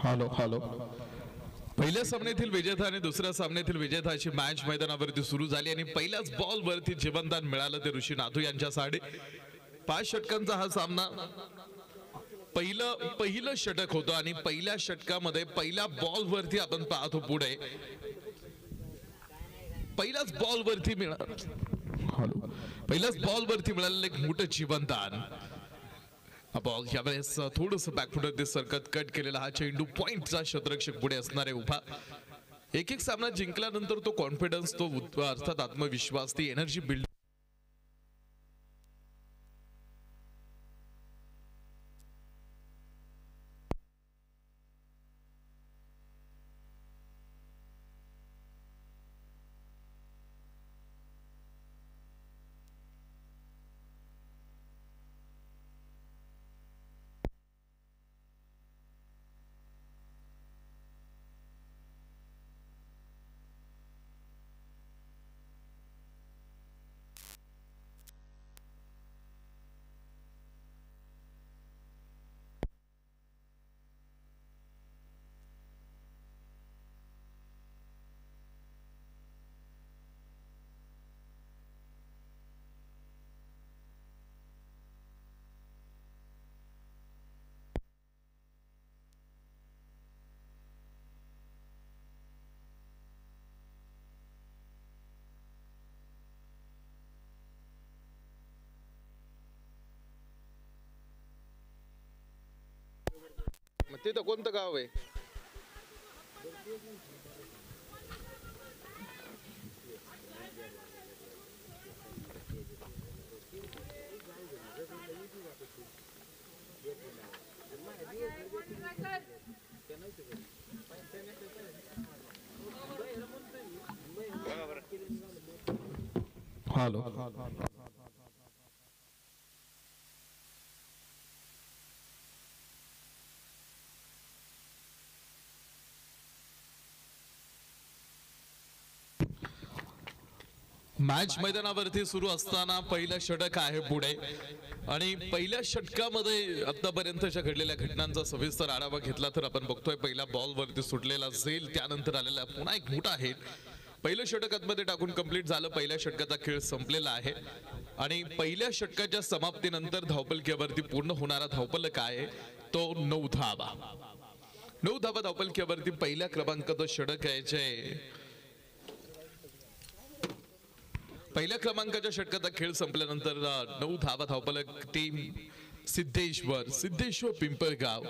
Hello hello पहिल्या सामन्यातील विजेता आणि दुसऱ्या सामन्यातील विजेता अशी मॅच मैदानावरती सुरू झाली आणि पहिल्याच बॉल वरती जीवनदान मिळालं ते ऋषी नाथू यांच्यासाठी 5 षटकांचा हा सामना पहिलं षटक होतं आणि पहिल्या षटकामध्ये पहिल्या बॉल वरती आपण पाहतो पुढे पहिल्याच बॉल वरती मिळालेलं एक मोठं जीवनदान बॉल यावेळेस थोडंसं बॅकफुटवरती सरकत कट केलेला हा चेंडू पॉइंटचा क्षेत्ररक्षक पुढे असणारे उभा एक सामना जिंकल्यानंतर तो कॉन्फिडन्स तो अर्थात आत्मविश्वास ती एनर्जी बिल्ड तिथं कोणतं गाव आहे हॅलो मॅच मैदानावरती सुरू असताना पहिलं षटक आहे पुढे आणि पहिल्या षटकामध्ये आतापर्यंतच्या घडलेल्या घटनांचा सविस्तर आढावा घेतला तर आपण बघतोय पहिला बॉल वरती सुटलेला झेल त्यानंतर आलेला पुन्हा एक मोठा हिट पहिलं षटक आतमध्ये टाकून कंप्लीट झालं पहिल्या षटकाचा खेळ संपलेला आहे आणि पहिल्या षटकाच्या समाप्तीनंतर धावपलकीवरती पूर्ण होणारा धावपलक आहे तो 9 धावा धावपलकीवरती पहिल्या क्रमांकाचं षटक यायचे पहिल्या क्रमांकाच्या षटकाचा खेळ संपल्यानंतर 9 धावा धावपलक टीम सिद्धेश्वर पिंपळगाव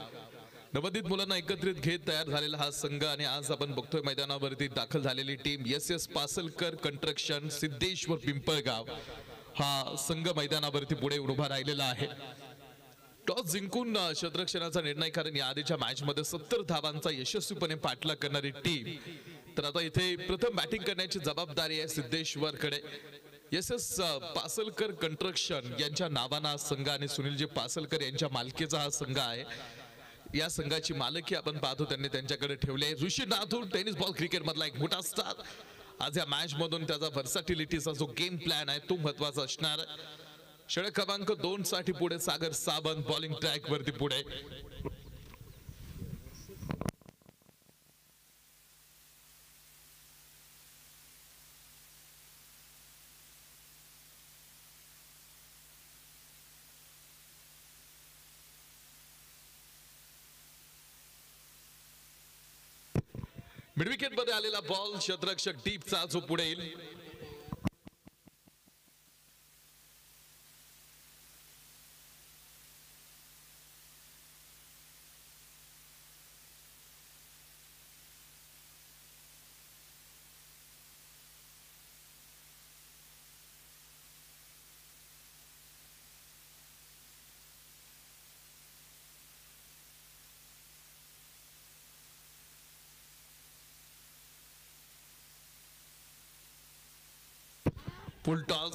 नवोदित मुलांना एकत्रित घेत तयार झालेला हा संघ आणि आज आपण बघतोय मैदानावरती दाखल झालेली team S Pasalkar construction Siddheshwar Pimpalgaon हा संघ मैदानावरती पुढे उभा राहिलेला आहे टॉस जिंकून क्षेत्ररक्षणाचा निर्णय कारण या आधीच्या मॅच मध्ये 70 धावांचा यशस्वीपणे पाठलाग करणारी टीम तर आता इथे प्रथम बॅटिंग करण्याची जबाबदारी आहे सिद्धेश्वरकडे एस पासलकर कंस्ट्रक्शन यांच्या नावाना संघ आणि सुनीलजी पासलकर यांच्या मालकीचा हा संघ आहे या संघाची मालकी आपण पाहतो त्यांनी त्यांच्याकडे ठेवले ऋषी नाथू टेनिस बॉल क्रिकेट मधला एक मोठा स्टार आज या मॅच मधून त्याचा व्हर्सॅटिलिटीचा जो गेम प्लॅन आहे तो महत्वाचा असणार आहे षटक क्रमांक 2 साठी पुढे सागर सावंत बॉलिंग ट्रॅक वरती पुढे मिड विकेट मध्ये आलेला बॉल क्षेत्ररक्षक डीपचा जो पुढे येईल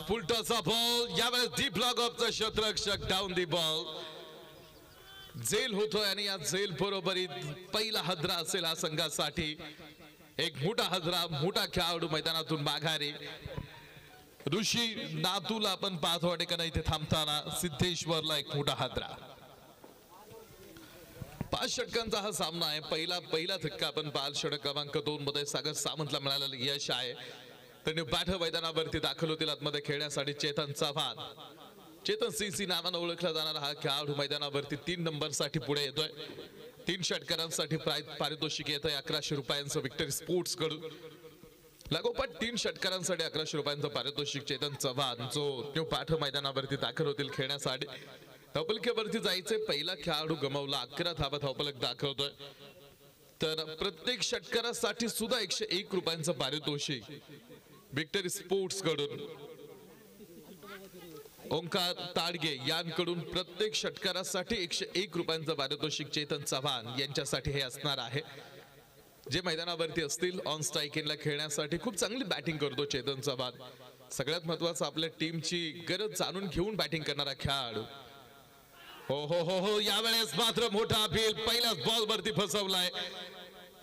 फुल टॉसचा बॉल यावेळेस डीप लॉग ऑफचा क्षेत्ररक्षक डाऊन दी बॉल झेल होतोय आणि या झेल बरोबरीत पहिला हदरा असेल हा संघासाठी एक मोठा हदरा मोठा खेळाडू मैदानातून माघारी ऋषी नातूला आपण पाहतो ठिकाणी इथे थांबताना सिद्धेश्वरला एक मोठा हदरा 5 षटकांचा हा सामना आहे. पहिला धक्का आपण पाहाल. षटक क्रमांक 2 मध्ये सागर सामंतला मिळालेलं यश आहे. त्यांनी बाठा मैदानावरती दाखल होतील आतमध्ये खेळण्यासाठी चेतन चव्हाण. चेतन सीसी नावानं ओळखला जाणारा हा खेळाडू मैदानावरती 3 नंबर साठी पुढे येतोय. 3 षटकारांसाठी पारितोषिक येत आहे 1100 रुपयांचं विक्टरी स्पोर्ट्स कडून. लागोपाठ 3 षटकारांसाठी 1100 रुपयांचं पारितोषिक चेतन चव्हाण जो न्यू बाठा मैदानावरती दाखल होतील खेळण्यासाठी. धावपलकीवरती जायचे. पहिला खेळाडू गमावला. 11 धावा धावपलक दाखवतोय. तर प्रत्येक षटकारासाठी सुद्धा 101 रुपयांचं पारितोषिक विक्टरी स्पोर्ट्स कडून. ओंकार ताडगे यांकडून प्रत्येक षटकारासाठी 101 रुपयांचं पारितोषिक चेतन चव्हाण यांच्यासाठी हे असणार आहे. जे मैदानावरती असतील ऑन स्ट्राइकिंगला खेळण्यासाठी. खूप चांगली बॅटिंग करतो चेतन चव्हाण. सगळ्यात महत्वाचं आपल्या टीमची गरज जाणून घेऊन बॅटिंग करणारा खेळाडू. हो हो हो हो यावेळेस मात्र मोठा अपील. पहिल्याच बॉल वरती फसवलाय.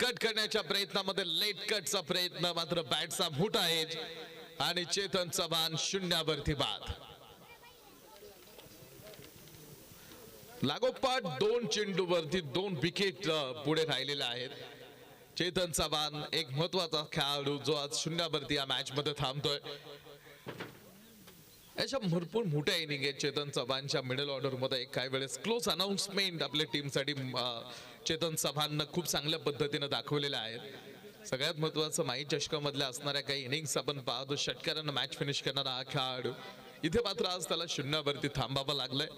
कट करण्याच्या प्रयत्नामध्ये लेट कटचा प्रयत्न मात्र बॅटचा मोठा एज आणि चेतन चव्हाण शून्यावरती बाद. लागोपाठ 2 चेंडूवरती 2 विकेट पुढे राहिलेले आहेत. चेतन चव्हाण एक महत्वाचा खेळाडू जो आज शून्यावरती या मॅच मध्ये थांबतोय. अशा भरपूर मोठ्या इनिंग आहेत चेतन चव्हाणच्या मिडल ऑर्डर मध्ये. काही वेळेस क्लोज अनाउन्समेंट आपल्या टीमसाठी चेतन चव्हाणनं खूप चांगल्या पद्धतीने दाखवलेल्या आहेत. सगळ्यात महत्वाचं माई चषकामधल्या असणाऱ्या काही इनिंग्स आपण पाहतो. षटकारांना मॅच फिनिश करणारा हा खेळाडू. इथे मात्र आज त्याला शून्यावरती थांबावं लागलंय.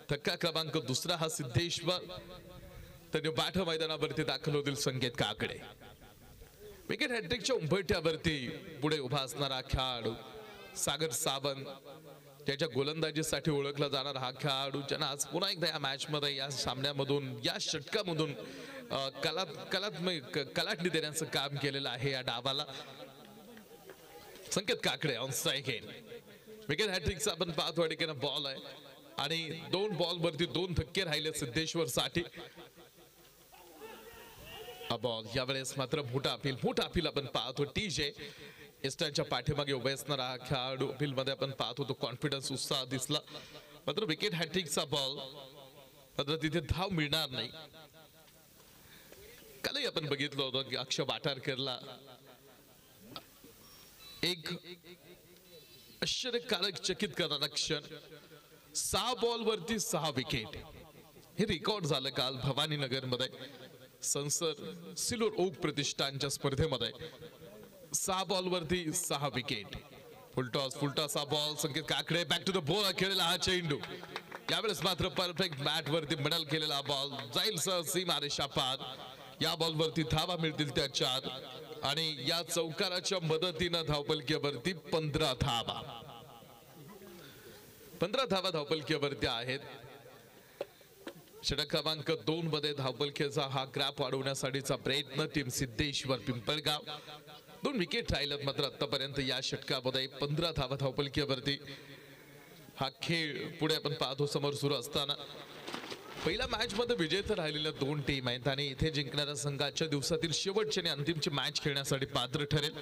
धक्का क्रमांक 2 हा सिद्धेश्वर. त्यांनी बाठा मैदानावरती दाखल होतील संकेत काकडे. विकेट हॅट्रिकच्या उंबरठ्यावरती पुढे उभा असणारा खेळाडू सागर सावंत. त्याच्या गोलंदाजीसाठी ओळखला जाणारा हा खेळाडू ज्यांना आज पुन्हा एकदा या मॅच मध्ये या सामन्यामधून या षटकामधून कलाटणी देण्याचं काम केलेलं आहे या डावाला. Sanket Kakade on strike in. Wicket हॅट्रिकचा आपण पाहतो अडीकेना बॉल आहे आणि 2 बॉल वरती 2 धक्के राहिले सिद्धेश्वर साठी. हा बॉल यावेळेस मात्र मोठा अपील आपण पाहतो. टीजे एस्टनच्या पाठीमागे उभे असणारा हा खेळाडू. अपील मध्ये आपण पाहतो तो कॉन्फिडन्स उत्साह दिसला. मात्र विकेट हॅट्रिकचा बॉल मात्र तिथे धाव मिळणार नाही. कालही आपण बघितलं होतं की अक्षय वाटारकरला एक आश्चर्यकारक चकित करणारा क्षण. 6 बॉल वरती 6 विकेट हे रेकॉर्ड झालं काल भवानीनगर मध्ये संसद सिल्वर ओक प्रतिष्ठानच्या स्पर्धेमध्ये. 6 बॉल वरती 6 विकेट. फुलटॉस हा ball. Sanket Kakade back to the ball खेळलेला हा चेंडू. यावेळेस मात्र परफेक्ट बॅट वरती मिडल केलेला बॉल जाईल सर सीमा रेषा पार. या बॉल वरती धावा मिळतील त्या 4 आणि या चौकाराच्या मदतीनं धावपलकीवरती 15 धावा. 15 धावा धावपलकीवरती आहेत. षटक क्रमांक 2 मध्ये धावपलकीचा हा ग्राफ वाढवण्यासाठीचा प्रयत्न टीम सिद्धेश्वर पिंपळगाव. 2 विकेट राहिलेत मात्र आतापर्यंत या षटकामध्ये 15 धावा धावपलकीवरती. हा खेळ पुढे आपण पाहतो समोर सुरू असताना. पहिल्या मॅच मध्ये विजेते राहिलेल्या 2 टीम आहेत आणि इथे जिंकणारा संघ आजच्या दिवसातील शेवटची आणि अंतिमची मॅच खेळण्यासाठी पात्र ठरेल.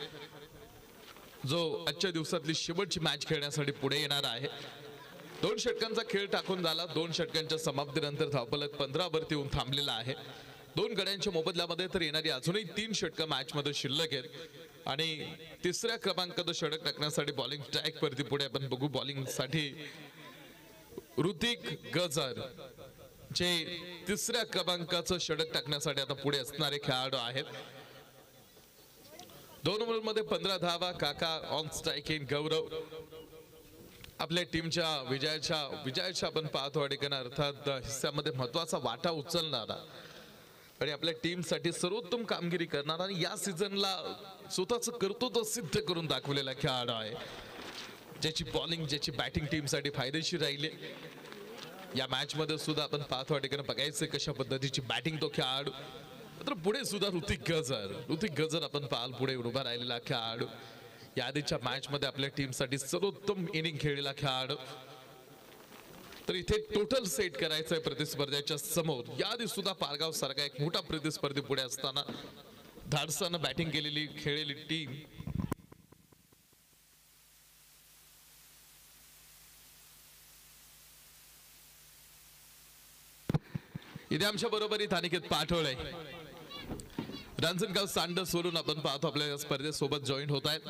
जो आजच्या दिवसातली शेवटची मॅच खेळण्यासाठी पुढे येणार आहे. 2 षटकांचा खेळ टाकून झाला. 2 षटकांच्या समाप्तीनंतर धावपलक 15 वरती येऊन थांबलेला आहे. 2 गड्यांच्या मोबदल्यामध्ये तर येणारी अजूनही 3 षटकं मॅच मध्ये शिल्लक आहेत आणि तिसऱ्या क्रमांकाचं षटक टाकण्यासाठी बॉलिंग ट्रॅक वरती पुढे आपण बघू. बॉलिंग साठी ऋतिक गजर जे 3ऱ्या क्रमांकाचं षटक टाकण्यासाठी आता पुढे असणारे खेळाडू आहेत. 2 ओव्हर मध्ये 15 धावा. काका ऑन स्ट्राइकिंग. गौरव आपल्या टीमच्या विजयाच्या आपण पाहतो अडीकना अर्थात हिस्सामध्ये महत्वाचा वाटा उचलणारा आणि आपल्या टीमसाठी सर्वोत्तम कामगिरी करणारा आणि या सीझनला स्वतःचं कर्तृत्व सिद्ध करून दाखवलेला खेळाडू आहे. ज्याची बॉलिंग ज्याची बॅटिंग टीमसाठी फायदेशीर राहिली. या मॅच मध्ये सुद्धा आपण पाहतो अडीकना बघायचं कशा पद्धतीची बॅटिंग तो खेळाडू. मात्र पुढे सुद्धा ऋतिक गजर आपण पाहाल पुढे उभा राहिलेला खेळाडू. या आधीच्या मॅच मध्ये आपल्या टीमसाठी सर्वोत्तम इनिंग खेळलेला खेळाडू. तर इथे टोटल सेट करायचंय प्रतिस्पर्ध्याच्या समोर. या आधी सुद्धा पारगाव सारखा एक मोठा प्रतिस्पर्धी पुढे असताना धाडसानं बॅटिंग केलेली खेळलेली टीम इथे आमच्या बरोबरीत अनिकेत पाठोळे, रांजणगाव सांड सोडून आपण पाहतो आपल्या स्पर्धेसोबत जॉईन होत आहेत.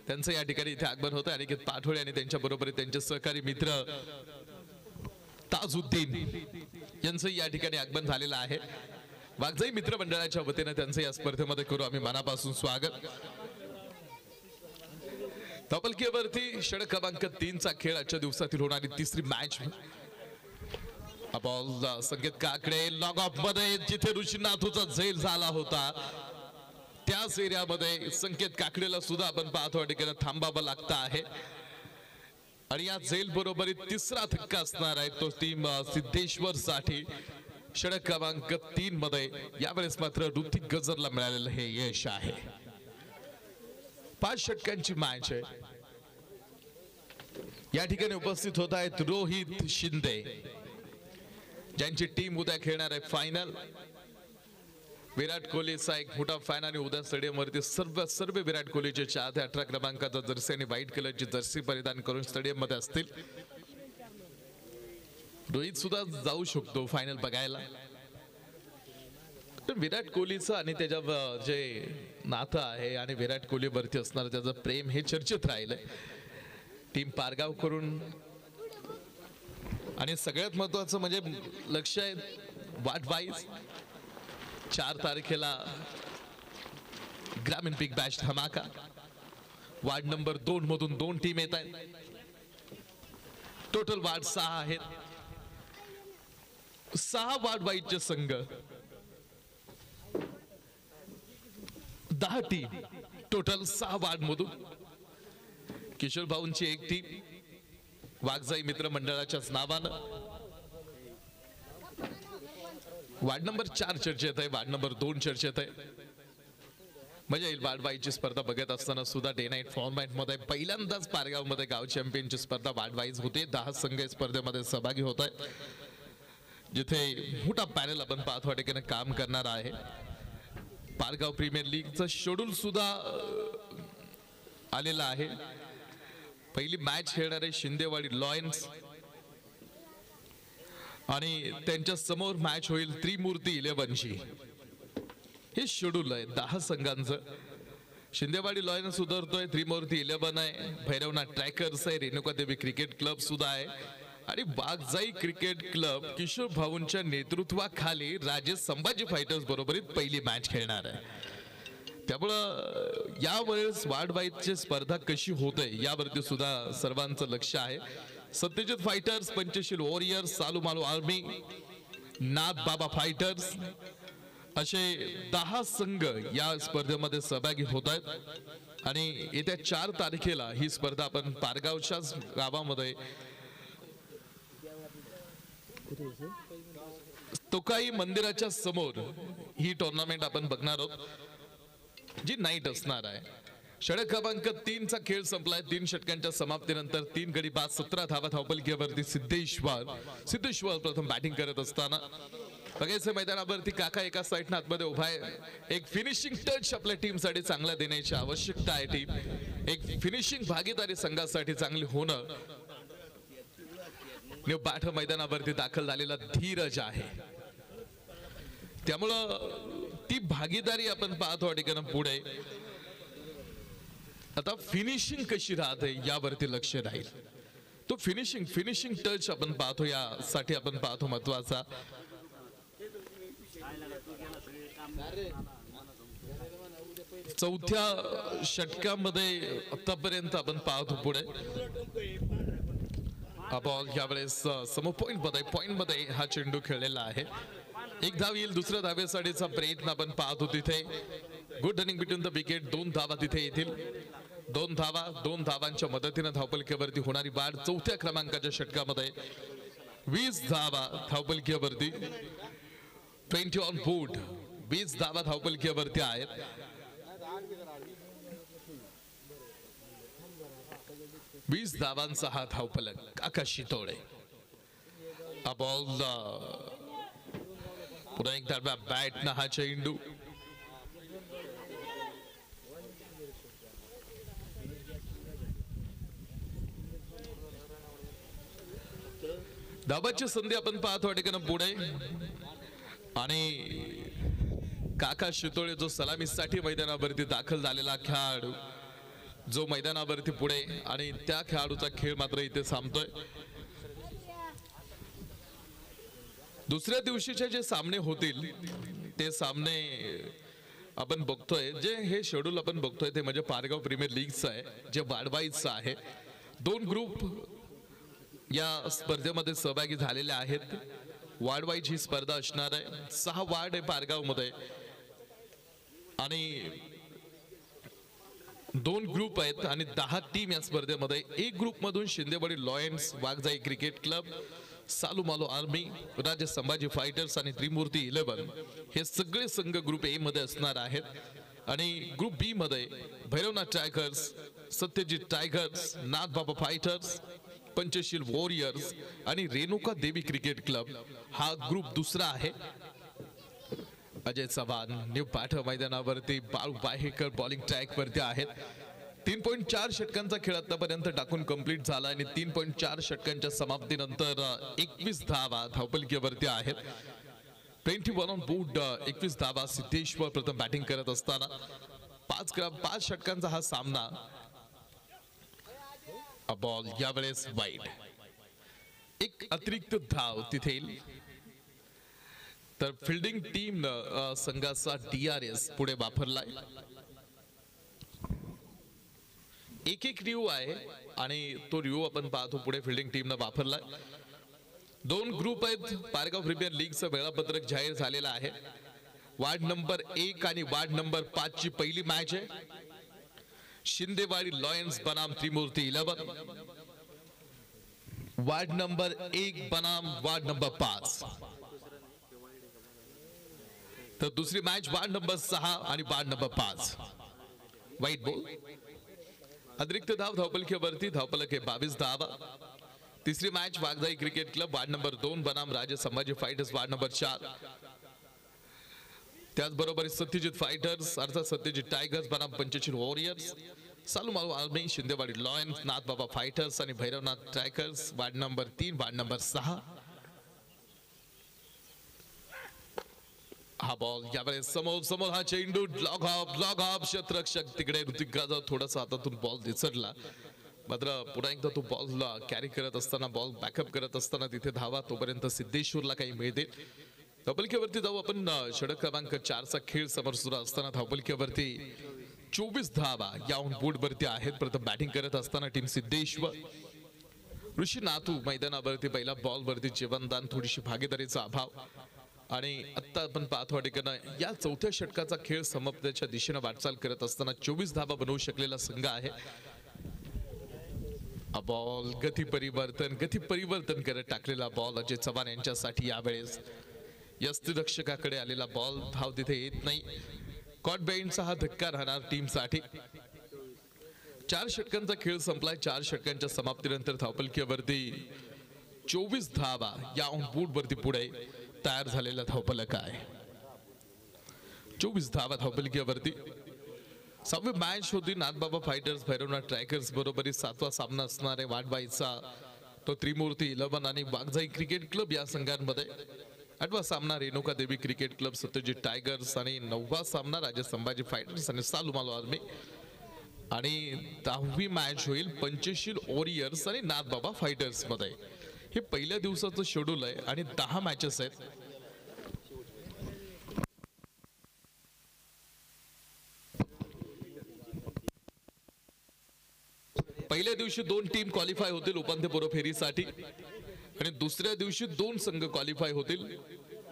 त्यांचं या ठिकाणी इथे आगमन होत आहे. अनिकेत पाठोळे आणि त्यांच्या बरोबरीत त्यांचे सहकारी मित्र ताजुद्दीन यांचं या ठिकाणी आगमन झालेलं आहे. वाघजाई मित्र मंडळाच्या वतीने त्यांचं या स्पर्धेमध्ये करू आम्ही मनापासून स्वागत. धपलकीवरती षटक क्रमांक 3 चा खेळ आजच्या दिवसातील होणारी तिसरी match. Ball Sanket Kakade log of मध्ये जिथे ऋषीनाथूचा झैल झाला होता त्याच एरियामध्ये संकेत काकडेला सुद्धा आपण पाहतो ठिकाणी थांबावं लागतं आहे. आणि या झैल बरोबरीत तिसरा धक्का असणार आहे तो टीम सिद्धेश्वर साठी षटक क्रमांक 3 मध्ये. यावेळेस मात्र ऋतिक गजरला मिळालेलं हे यश आहे. 5 षटकांची मॅच आहे. या ठिकाणी उपस्थित होत आहेत रोहित शिंदे ज्यांची टीम उद्या खेळणार आहे फायनल. विराट कोहलीचा एक मोठा फॅन आणि उद्या स्टेडियम वरती सर्व विराट कोहलीचे चाहते 18 क्रमांकाचा जर्सी आणि व्हाईट कलरची जर्सी परिधान करून स्टेडियम मध्ये असतील. रोहित सुद्धा जाऊ शकतो फायनल बघायला. विराट कोहलीचं आणि त्याच्या जे नातं आहे आणि विराट कोहली वरती असणार त्याचं प्रेम हे चर्चेत राहिलंय. टीम पारगाव करून आणि सगळ्यात महत्वाचं म्हणजे लक्ष आहे वाट वाईज 4 तारखेला ग्रामीण बिग बॅश धमाका. वार्ड नंबर 2 मधून 2 टीम येत आहेत. टोटल वार्ड 6 आहेत. 6 वार्ड वाईजचे संघ 10 टीम टोटल 6 वार्ड मधून. किशोर भाऊंची एक टीम वाघजाई मित्र मंडळाच्याच नावानं. वार्ड नंबर 4 चर्चेत आहे. वार्ड नंबर 2 चर्चेत आहे. मजा येईल वार्ड वाईजची स्पर्धा बघत असताना सुद्धा डे नाईट फॉर्मॅट मध्ये पहिल्यांदाच पारगाव मध्ये गाव चॅम्पियनची स्पर्धा वार्ड वाईज होते. 10 संघ स्पर्धेमध्ये सहभागी होत आहेत. जिथे मोठा पॅनल आपण पाहतो ठिकाणी काम करणार आहे. पारगाव प्रीमियर लीगचं शेड्यूल सुद्धा आलेलं आहे. पहिली मॅच खेळणारे शिंदेवाडी लॉयन्स आणि त्यांच्या समोर मॅच होईल त्रिमूर्ती 11ची. हे शेड्यूल आहे 10 संघांचं. शिंदेवाडी लॉयन्स उतरतोय, त्रिमूर्ती 11 आहे, भैरवनाथ ट्रॅकर्स आहे, रेणुका देवी क्रिकेट क्लब सुद्धा आहे आणि वाघजाई क्रिकेट क्लब किशोर भाऊंच्या नेतृत्वाखाली राजे संभाजी फायटर्स बरोबरीत पहिली मॅच खेळणार आहे. त्यामुळं यावेळेस वार्ड वाईजची स्पर्धा कशी होते यावरती सुद्धा सर्वांचं लक्ष आहे. सत्यजित फायटर्स, पंचशील वॉरियर्स, सालू मालू आर्मी, नाथ बाबा फायटर्स असे 10 संघ या स्पर्धेमध्ये सहभागी होत आहेत. आणि येत्या 4 तारखेला ही स्पर्धा आपण पारगावच्याच गावामध्ये तोकाई मंदिराच्या समोर ही टुर्नामेंट आपण बघणार आहोत जी नाईट असणार आहे. षटक क्रमांक 3 चा खेळ संपलाय. 3 षटकांच्या समाप्तीनंतर 3 गडी बाद 17 धावा धावपलकीवरती सिद्धेश्वर प्रथम बॅटिंग करत असताना बघायचं मैदानावरती काका एका साईडनं आतमध्ये उभा आहे. एक फिनिशिंग टच आपल्या टीम साठी चांगला देण्याची आवश्यकता आहे. टीम एक फिनिशिंग भागीदारी संघासाठी चांगली होणं. न्यू बाठ मैदानावरती दाखल झालेला धीरज आहे. त्यामुळं ती भागीदारी आपण पाहतो ठिकाणी पुढे. आता फिनिशिंग कशी राहते यावरती लक्ष राहील. तो फिनिशिंग टच आपण पाहतो यासाठी आपण पाहतो महत्वाचा. चौथ्या षटकामध्ये आतापर्यंत आपण पाहतो पुढे बॉल यावेळेस समोर पॉइंट मध्ये हा चेंडू खेळलेला आहे. 1 धाव येईल. दुसऱ्या धावेसाठीचा प्रयत्न आपण पाहतो तिथे. Good running between the wicket. 2 धावा तिथे येतील. 2 धावांच्या मदतीने धावपलकीवरती होणारी वाढ. 4थ्या क्रमांकाच्या षटकामध्ये 20 धावा धावपलकीवरती. 20 ऑन बोर्ड. 20 धावा धावपलकीवरती आहेत. वीस धावांचा हा धावफलक आकाश शितोळे. बॉल पुन्हा एकदा बॅट ना हा चेंडू. धाबाची संधी आपण पाहतो ठिकाणी पुढे. आणि काका शितोळे जो सलामीसाठी मैदानावरती दाखल झालेला खेळाडू जो मैदानावरती पुढे आणि त्या खेळाडूचा खेळ मात्र इथे थांबतोय. दुसऱ्या दिवशीचे जे सामने होतील ते सामने आपण बघतोय, जे हे शेड्यूल आपण बघतोय ते म्हणजे पारगाव प्रीमियर लीगचं आहे, जे वाढवायचं आहे. 2 ग्रुप या स्पर्धेमध्ये सहभागी झालेले आहेत. वाढवायची स्पर्धा असणार आहे. 6 वार्ड आहे पारगाव मध्ये आणि 2 ग्रुप आहेत आणि 10 टीम या स्पर्धेमध्ये. एक ग्रुप मधून Shindewadi lions, Waghjai cricket club, Salumalo army, Raje Sambhaji fighters आणि त्रिमूर्ती 11 हे सगळे संघ ग्रुप ए मध्ये असणार आहेत. आणि ग्रुप बी मध्ये Bhairavnath tigers, Satyajit tigers, Nathbaba fighters, Panchsheel warriors आणि रेणुका देवी क्रिकेट क्लब हा ग्रुप दुसरा आहे. अजय चव्हाण न्यू पाठव मैदानावरती, बाळू बाहेकर बॉलिंग ट्रॅक वरती आहेत. 3.4 षटकांचा खेळ आतापर्यंत टाकून कंप्लीट झाला आणि 3.4 षटकांच्या समाप्तीनंतर 21 धावा धावपलकीवरती आहेत. 21 ऑन बोर्ड. 21 धावा. सिद्धेश्वर प्रथम बॅटिंग करत असताना 5 षटकांचा हा सामना. बॉल यावेळेस वाईड. एक अतिरिक्त धाव तिथे, तर फिल्डिंग टीम संघाचा DRS पुढे वापरलाय. एक रिव्यू आहे आणि तो रिव्यू आपण पाहतो पुढे फिल्डिंग टीमनं वापरलाय. 2 ग्रुप आहेत. पारगाव प्रीमियर लीगचं वेळापत्रक जाहीर झालेलं आहे. वार्ड नंबर 1 आणि वार्ड नंबर 5 ची पहिली मॅच आहे. शिंदेवाडी लॉयन्स बनाम त्रिमूर्ती 11. वार्ड नंबर 1 बनाम वार्ड नंबर 5. तर दुसरी मॅच वार्ड नंबर 6 आणि वार्ड नंबर 5. वाईट बॉल. अतिरिक्त धाव धावपलकीवरती. धावपलक आहे 22 धावा. तिसरी match Waghjai cricket club ward number 2 बनाम राजे संभाजी फायटर्स वार्ड नंबर 4. त्याचबरोबर सत्यजित फायटर्स अर्थात सत्यजित टायगर्स बनाम Panchsheel warriors, Salumalo army, Shindewadi lions, Nathbaba fighters आणि Bhairavnath trackers ward number 3 ward number 6. हा बॉल यावेळेस समोर हा चेंडू ब्लॉक ऑफ क्षेत्ररक्षक तिकडे ऋतिकराजा थोडासा हातातून बॉल दिसरला. मात्र पुन्हा एकदा तो बॉल कॅरी करत असताना, बॉल बॅकअप करत असताना तिथे धावा तोपर्यंत सिद्धेश्वरला काही मिळते. धावपलकीवरती जाऊ आपण. षटक क्रमांक 4 चा खेळ समोर सुरू असताना धावपलकीवरती 24 धावा या ऑन बोर्ड वरती आहेत. प्रथम बॅटिंग करत असताना टीम सिद्धेश्वर. ऋषी नाथू मैदानावरती पहिला बॉल वरती जीवनदान, थोडीशी भागीदारीचा अभाव. आणि आता आपण पाहतो ठिकाणी या 4थ्या षटकाचा खेळ समाप्तीच्या दिशेने वाटचाल करत असताना 24 धावा बनवू शकलेला संघ आहे. बॉल गती परिवर्तन करत टाकलेला बॉल अजय चव्हाण यांच्यासाठी यावेळेस यष्टिरक्षकाकडे आलेला बॉल. धाव तिथे येत नाही. कॉट बेंडचा हा धक्का राहणार टीमसाठी. 4 षटकांचा खेळ संपलाय. 4 षटकांच्या समाप्तीनंतर धावपलकीवरती 24 धावा या ऑन बोर्ड वरती पुढे तयार झालेला धावपलक आहे. 24 धावा धावपलकीवरती. 6वी मॅच होती नाथबाबा फायटर्स भैरवनाथ ट्रॅकर्स बरोबरी. 7वा सामना असणार आहे वाढवायचा तो त्रिमूर्ती 11 आणि वाघजाई क्रिकेट क्लब या संघांमध्ये. 8वा सामना Renuka Devi cricket club Satyajit tigers आणि 9वा सामना राजे संभाजी फायटर्स आणि सालुमालो आर्मी. आणि 10वी मॅच होईल पंचशील वॉरियर्स आणि नाथबाबा फायटर्स मध्ये. हे पहिल्या दिवसाचं शेड्यूल आहे आणि 10 मॅचेस आहेत. पहिल्या दिवशी 2 टीम क्वालिफाय होतील उपांत्यपूर्व फेरीसाठी आणि दुसऱ्या दिवशी 2 संघ क्वालिफाय होतील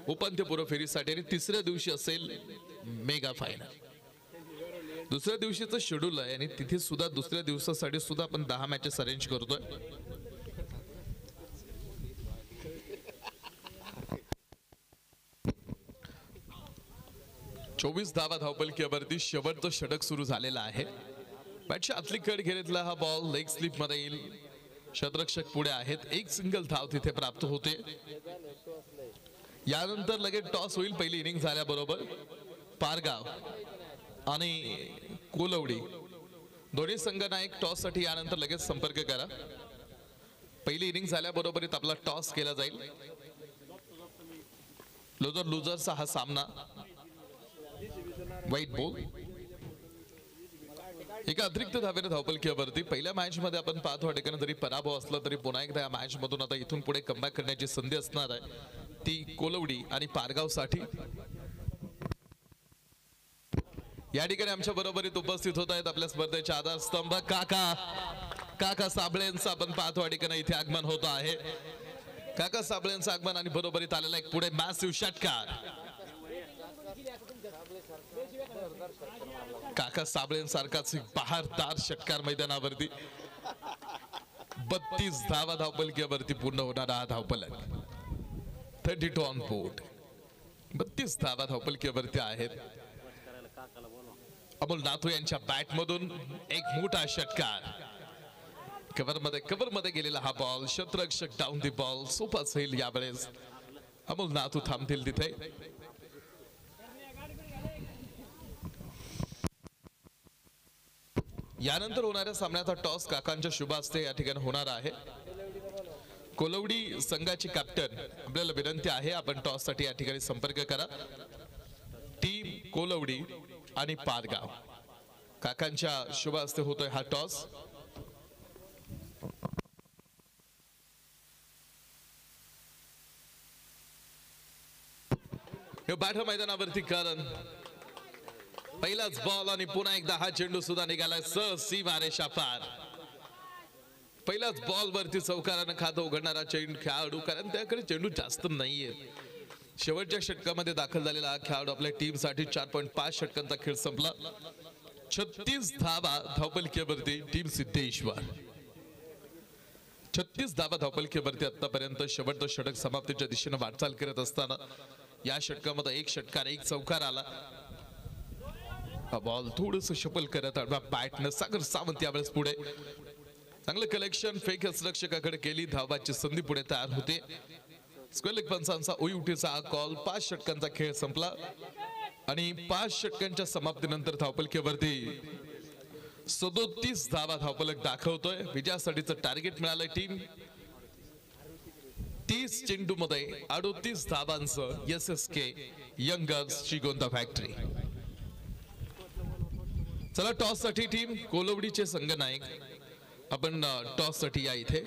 उपांत्यपूर्व फेरीसाठी आणि तिसऱ्या दिवशी असेल मेगा फायनल. दुसऱ्या दिवशीचं शेड्यूल आहे आणि तिथे सुद्धा दुसऱ्या दिवसासाठी सुद्धा आपण 10 मॅचेस अरेंज करतोय. चोवीस धावा धावपलकीवरती शेवटचं षटक सुरू झालेला आहे. बॅटच्या आतली कड घेतला हा बॉल लेग स्लिप मध्ये येईल. क्षेत्ररक्षक पुढे आहेत. एक सिंगल धाव तिथे प्राप्त होते. यानंतर लगेच टॉस होईल. पहिली इनिंग झाल्याबरोबर पारगाव आणि कोलवडी दोन्ही संघांना एक टॉस साठी यानंतर लगेच संपर्क करा. पहिली इनिंग झाल्याबरोबरच आपला टॉस केला जाईल. लुजर लुजरचा हा सामना. वाईट बॉल. एका अतिरिक्त धावेने धावपलकीवरती. पहिल्या मॅच मध्ये आपण पाहतो ठिकाणी जरी पराभव असला तरी पुन्हा एकदा या मॅच मधून आता इथून पुढे कमबॅक करण्याची संधी असणार आहे ती कोलवडी आणि पारगाव साठी. या ठिकाणी आमच्या बरोबरीत उपस्थित होत आहेत आपल्या स्पर्धेचे आधारस्तंभ काका साबळेंचं आपण पाहतो ठिकाणी इथे आगमन होत आहे. काका साबळेंचं आगमन आणि बरोबरीत आलेला एक पुढे मॅसिव्ह षटकार. काका साबळेंसारखाच बहारदार षटकार मैदानावरती. 32 धावा धावपलकीवरती पूर्ण होणारा हा धावपलक. 32 ऑन बोर्ड. 32 धावा धावपलकीवरती आहेत. अमोल नाथू यांच्या बॅट मधून एक मोठा षटकार. कव्हर मध्ये गेलेला हा बॉल. क्षेत्ररक्षक डाऊन दी बॉल. सोपा जाईल यावेळेस. अमोल नाथू थांबतील तिथे. यानंतर होणाऱ्या सामन्याचा टॉस काकांच्या शुभ हस्ते या ठिकाणी होणार आहे. कोलवडी संघाचे कॅप्टन आपल्याला विनंती आहे आपण टॉस साठी या ठिकाणी संपर्क करा. टीम कोलवडी आणि पारगाव काकांच्या शुभ हस्ते होतोय हा टॉस. हे बॅटर मैदानावरती कारण पहिलाच बॉल आणि पुन्हा एकदा हा चेंडू सुद्धा निघालाय सीमारेषा पार. पहिलाच बॉल वरती चौकारानं खातं उघडणारा खेळाडू कारण त्याकडे चेंडू जास्त नाहीये. शेवटच्या षटकामध्ये दाखल झालेला हा खेळाडू आपल्या टीम साठी 4.5 षटकांचा खेळ संपला. 36 धावा धावपलकीवरती टीम सिद्धेश्वर. 36 धावा धावपलकीवरती आतापर्यंत शेवटचं षटक समाप्तीच्या दिशेने वाटचाल करत असताना या षटकामध्ये एक षटकार एक चौकार आला. हा बॉल थोडस शफल करत बॅटनं सागर सावंत यावेळेस पुढे. चांगलं कलेक्शन फेक रक्षकाकडे केली. धावाची संधी पुढे तयार होते. स्क्वेअर लेग पंचांचा ओयुटीचा हा कॉल. 5 षटकांचा खेळ संपला आणि 5 षटकांच्या समाप्तीनंतर धावपलकीवरती 37 धावा धावपलक दाखवतोय. विजयासाठीचं टार्गेट मिळालंय टीम 30 चेंडू मध्ये 38 धावांचं SSK यंगर्स श्रीगोंदा फॅक्टरी. चला टॉस साठी टीम कोलवडीचे संघनायक आपण टॉस साठी या इथे.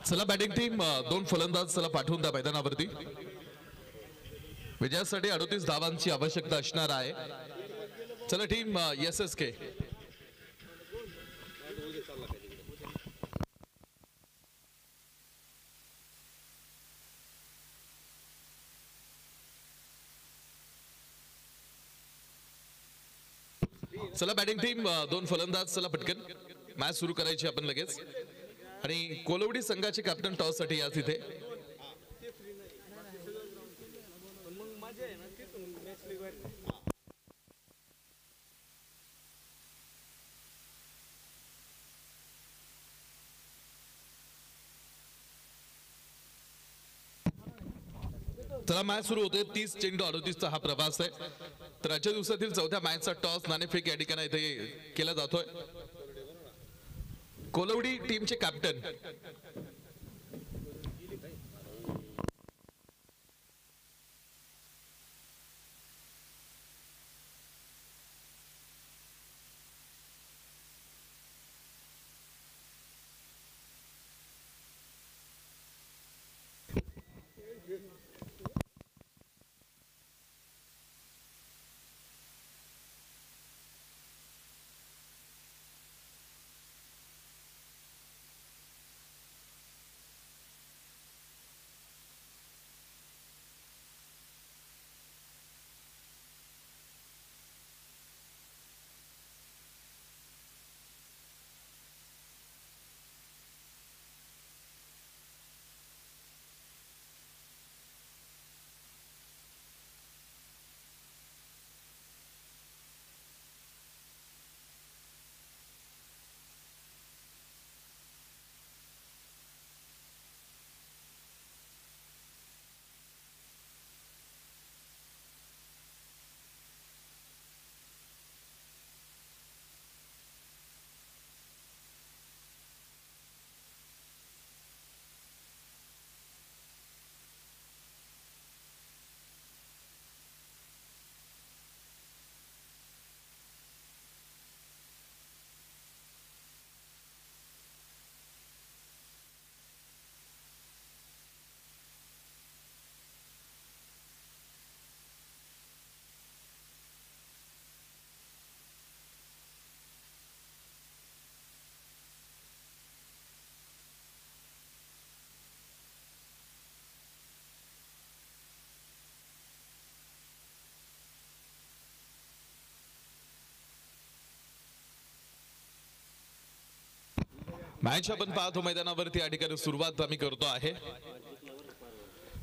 चला बॅटिंग टीम 2 फलंदाज चला पाठवून द्या मैदानावरती. विजयासाठी 38 धावांची आवश्यकता असणार आहे. चला टीम SSK चला बॅटिंग टीम 2 फलंदाज चला पटकन. मॅच सुरू करायची आपण लगेच. आणि कोलवडी संघाचे कॅप्टन टॉस साठी या तिथे. चला मॅच सुरू होते. 30 चेंडू 38चा हा प्रवास आहे. तर आजच्या दिवसातील चौथ्या मॅचचा टॉस नाणेफेक या ठिकाणी इथे केला जातोय. कोलवडी टीमचे कॅप्टन मॅच आपण पाहतो मैदानावरती या ठिकाणी सुरुवात आम्ही करतो आहे.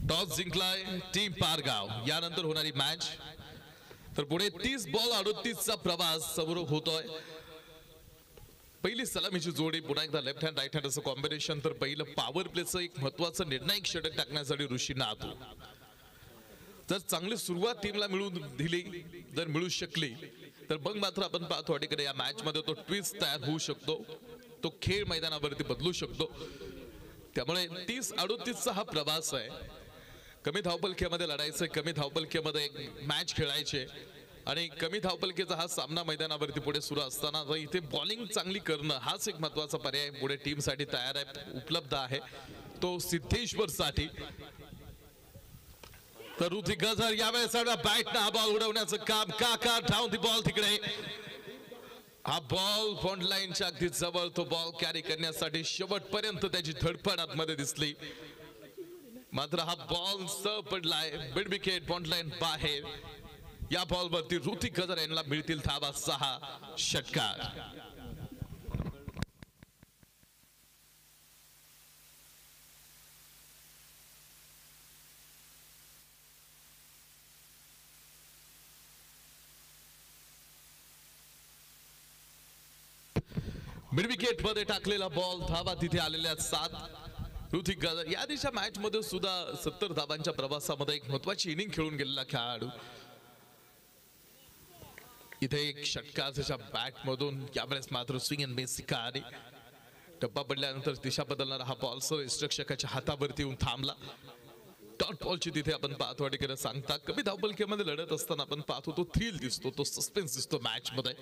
टॉस जिंकलाय टीम पारगाव. यानंतर होणारी मॅच. तर पुढे 30 बॉल 38चा प्रवास सुरू होतोय. पहिली सलामीची जोडी पुन्हा एकदा लेफ्ट हँड राईट हँड असं कॉम्बिनेशन. तर पहिलं पॉवर प्लेचं एक महत्वाचं निर्णायक षटक टाकण्यासाठी ऋषीनाथ. जर चांगली सुरुवात टीमला मिळून दिली, जर मिळू शकली, तर मग मात्र आपण पाहतो अटीकडे या मॅच मध्ये तो ट्विस्ट तयार होऊ शकतो. तो खेळ मैदानावरती बदलू शकतो. त्यामुळे 30-38चा हा प्रवास आहे. कमी धावपलख्यामध्ये लढायचं, कमी धावपलख्यामध्ये मॅच खेळायचे आणि कमी धावपलखेचा हा सामना मैदानावरती पुढे सुरू असताना इथे बॉलिंग चांगली करणं हाच एक महत्वाचा पर्याय पुढे टीम साठी तयार आहे, उपलब्ध आहे. तो सिद्धेश्वर साठी. तर ऋतिक गजर यावेळेस बॅटनं हा बॉल उडवण्याचं काम. काका डाऊन दी बॉल तिकडे. हा बॉल फ्रंट लाईनच्या अगदी जवळ. तो बॉल कॅरी करण्यासाठी शेवटपर्यंत त्याची धडपड आतमध्ये दिसली. मात्र हा बॉल स पडलाय मिड विकेट फ्रंट लाईन बाहेर. या बॉल वरती ऋतिक गजर यांना मिळतील धावा 6 षटकार. मिड विकेट मध्ये टाकलेला बॉल. धावा तिथे आलेल्या 7. ऋतिक गजर या दिवशी मॅच मध्ये सुद्धा 70 धावांच्या प्रवासामध्ये एक महत्वाची इनिंग खेळून गेलेला खेळाडू. इथे एक षटकार त्याच्या बॅट मधून. यावेळेस मात्र स्विंग अँड मिस शिकारी. टप्पा पडल्यानंतर दिशा बदलणारा हा बॉल सर रक्षकाच्या हातावरती येऊन थांबला. डॉट बॉलची तिथे आपण पाहतो अटीकडे सांगता. कमी धावपलखेमध्ये लढत असताना आपण पाहतो तो थ्रिल दिसतो, तो सस्पेन्स दिसतो मॅच मध्ये.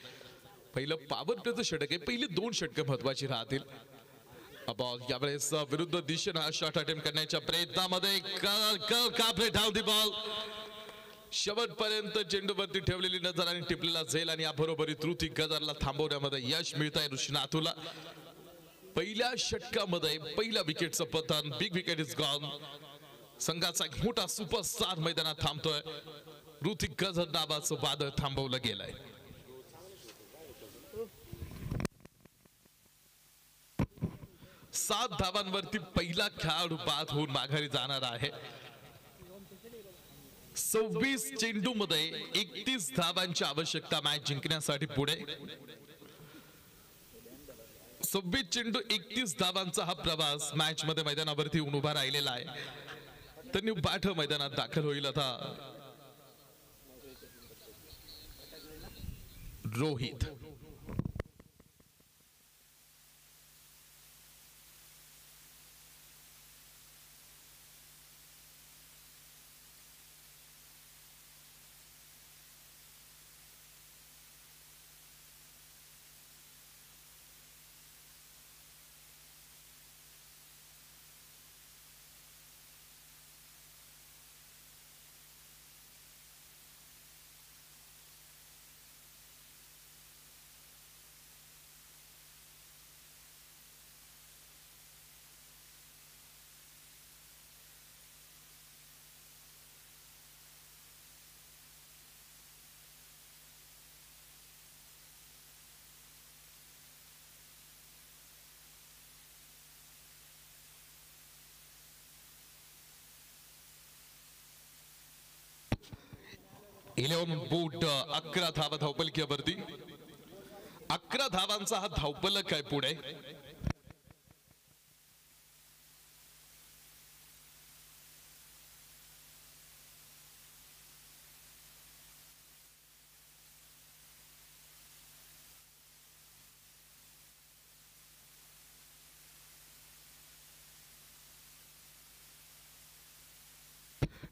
पहिलं पॉवर प्लेचं षटक आहे. पहिली 2 षटकं महत्वाची राहतील. बॉल यावेळेस विरुद्ध दिशेने हा शॉट अटेम्प्ट करण्याच्या प्रयत्नामध्ये कापले डाऊन दी बॉल. शेवटपर्यंत चेंडूवरती ठेवलेली नजर आणि टिपलेला झेल आणि या बरोबरीत ऋतिक गजरला थांबवण्यामध्ये यश मिळत आहे ऋषीनाथूला. पहिल्या षटकामध्ये पहिल्या विकेटचं पतन. Big wicket is gone. संघाचा एक मोठा सुपरस्टार मैदानात थांबतोय. ऋतिक गजर नावाचं वादळ थांबवलं गेलंय. 7 धावांवरती पहिला खेळाडू बाद होऊन माघारी जाणार आहे. 26 चेंडू मध्ये 31 धावांची आवश्यकता मॅच जिंकण्यासाठी पुढे. 26 चेंडू 31 धावांचा हा प्रवास मॅच मध्ये मैदानावरती उभा राहिलेला आहे. तर न्यू बाठ मैदानात दाखल होईल आता रोहित. इलेव्हन बूट 11 धावा धावपलकीवरती. 11 धावांचा हा धावपलक आहे पुढे.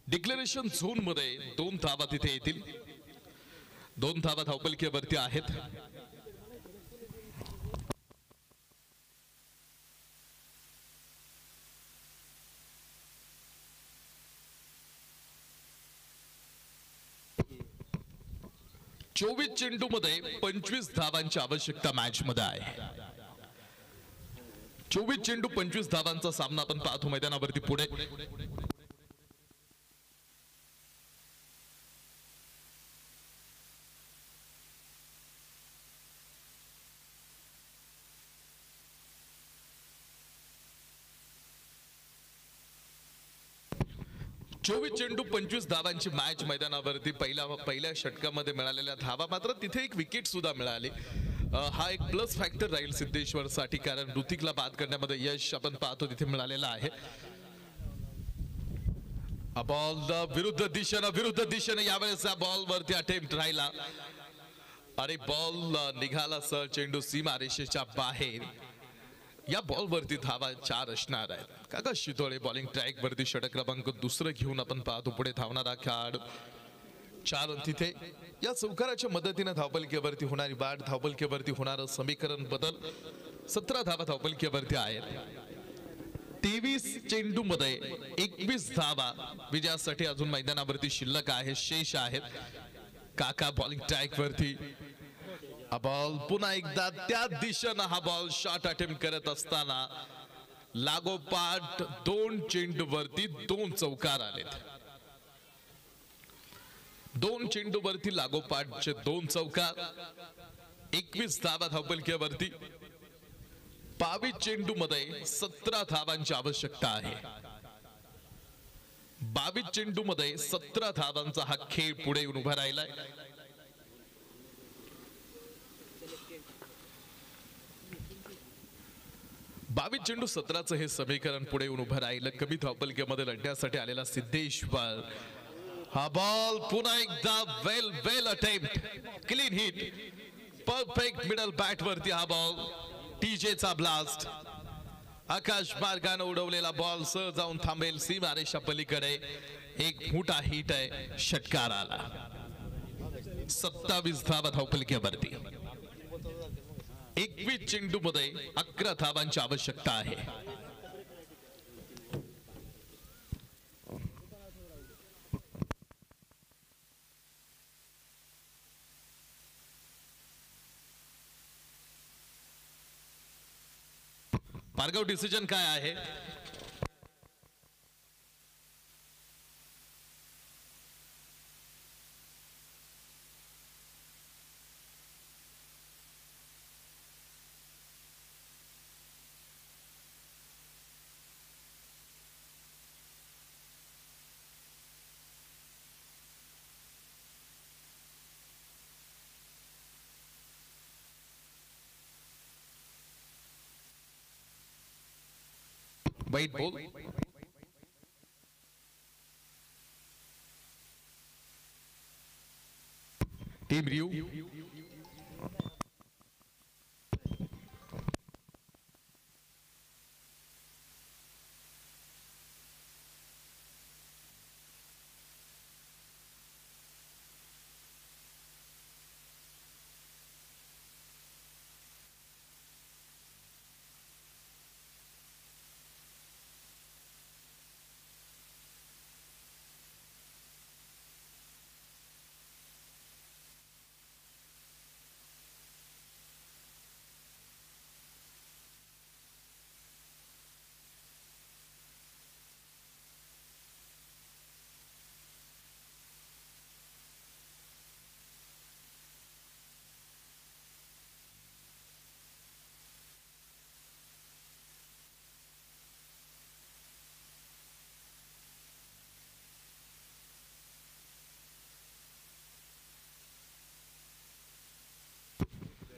डिक्लेरेशन झोन मध्ये 2 धावा तिथे येतील. 2 धावा धावपलकीवरती आहेत. चोवीस चेंडू मध्ये 25 धावांची आवश्यकता मॅच मध्ये आहे. 24 चेंडू 25 धावांचा सामना आपण पाहतो मैदानावरती पुढे. चोवीस चेंडू 25 धावांची मॅच मैदानावरती. पहिल्या षटकामध्ये मिळालेल्या धावा मात्र तिथे एक विकेट सुद्धा मिळाली. हा एक प्लस फॅक्टर राहील सिद्धेश्वर साठी, कारण ऋतिकला बाद करण्यामध्ये यश आपण पाहतो तिथे मिळालेला आहे. बॉल विरुद्ध दिशेने यावेळेस बॉल वरती अटेम्प्ट राहिला आणि बॉल निघाला सर चेंडू सीमा रेषेच्या बाहेर. या बॉल वरती धावा 4 असणार आहेत. काका शितोळे बॉलिंग ट्रॅक वरती षटक क्रमांक 2 घेऊन आपण पाहतो पुढे धावणारा खेळाडू. 4 रन तिथे. या चौकाराच्या मदतीने धावपलकीवरती होणारी बाद, धावपलकीवरती होणारं समीकरण बदल. 17 धावा धावपलकीवरती आहेत. 23 चेंडू मध्ये 21 धावा विजयासाठी अजून मैदानावरती शिल्लक आहे, शेष आहेत. काका बॉलिंग ट्रॅक वरती. बॉल पुन्हा एकदा त्या दिशेनं हा बॉल शॉट अटेम्प्ट करत असताना लागोपाठ 2 चेंडू वरती 2 चौकार आलेत. 2 चेंडू वरती लागोपाठचे 2 चौकार. 21 धावा धावपलकीवरती. 22 चेंडू मध्ये 17 धावांची आवश्यकता आहे. 22 चेंडू मध्ये 17 धावांचा हा खेळ पुढे येऊन उभा राहिलाय. बावीस चेंडू 17चं हे समीकरण पुढे येऊन उभं राहिलं. कमी धावपलकीमध्ये लढण्यासाठी आलेला सिद्धेश्वर. हा बॉल पुन्हा एकदा well attempt, clean hit, perfect middle bat वरती हा बॉल. टीजेचा ब्लास्ट. आकाश मार्गाने उडवलेला बॉल सह जाऊन थांबेल सीमारेषा पलीकडे. एक मोठा हिट आहे, षटकार आला. 27 धावा धावपलकीवरती. 21 चेंडू मध्ये 11 धावांची आवश्यकता आहे. भार्गव डिसिजन काय आहे? वाईट बॉल. Team review.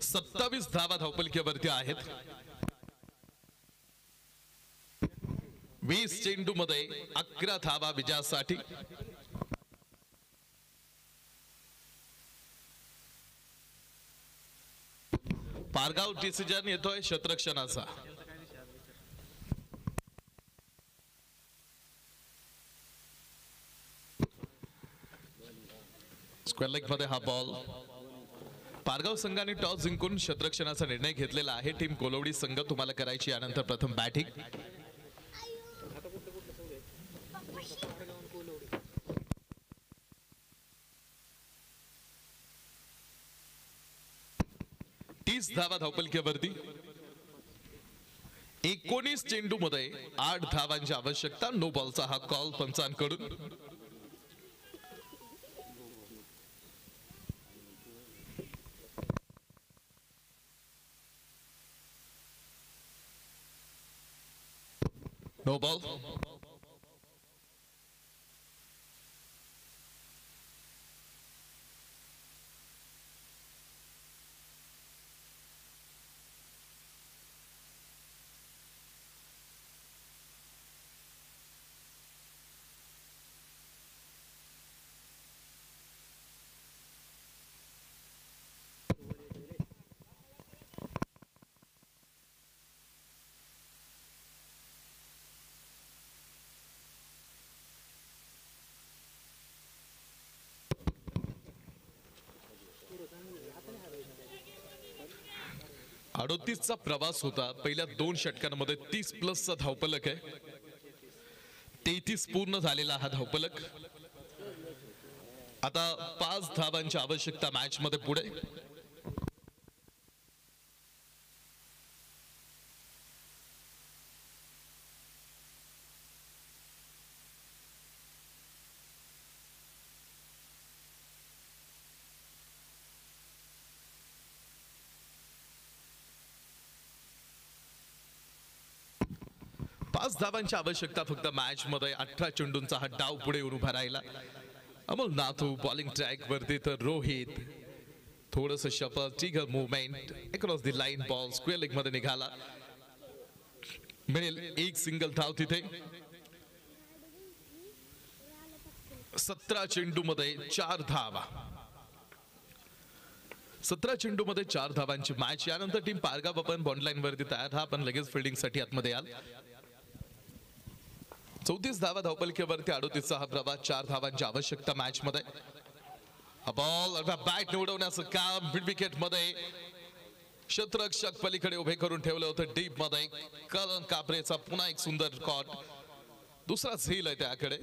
सत्तावीस धावा धावपलकीवरती आहेत. 20 चेंडू मध्ये 11 धावा विजयासाठी. पारगाव डिसिजन येतोय क्षेत्ररक्षणाचा. स्क्वेअर लेग मध्ये हा बॉल. पारगाव संघाने टॉस जिंकून क्षेत्ररक्षणाचा निर्णय घेतलेला आहे. टीम कोलवडी संघ तुम्हाला करायची यानंतर प्रथम बॅटिंग. तीस धावा धावपलकीवरती. 19 चेंडू मध्ये 8 धावांची आवश्यकता. नो बॉलचा हा कॉल पंचांकडून. No ball. चा प्रवास होता. पहिल्या 2 षटकांमध्ये 30+ धावपलक आहे. 33 पूर्ण झालेला हा धावपलक. आता 5 धावांची आवश्यकता मॅच मध्ये पुढे. धावांची आवश्यकता फक्त मॅच मध्ये. 18 चेंडूंचा हा डाव पुढे येऊन उभा राहिला. अमोल नाथू बॉलिंग ट्रॅक वरती तर रोहित थोडस shuffle trigger movement across the line. Ball square leg मध्ये निघाला. मिळेल एक सिंगल धाव तिथे. 17 चेंडू मध्ये 4 धावा. 17 चेंडू मध्ये 4 धावांची मॅच. यानंतर टीम पारगाव आपण बॉन्ड लाईन वरती तयार. हा आपण लगेच फिल्डिंग साठी आतमध्ये याल. 34 धावा धावपलकीवरती. 38चा हा प्रवास. 4 धावांची आवश्यकता मॅच मध्ये. बॉल बॅट निवडवण्याचं काम मिड विकेट मध्ये. क्षेत्ररक्षक पलीकडे उभे करून ठेवलं होतं डीप मध्ये. करण कापरेचा पुन्हा एक सुंदर कॉट. दुसरा झेल आहे त्याकडे.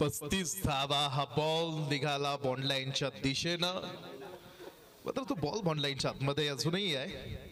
35 धावा. हा बॉल निघाला बॉन्ड लाईनच्या दिशेनं. मात्र तो बॉल बॉन्ड लाईनच्या आतमध्ये अजूनही आहे.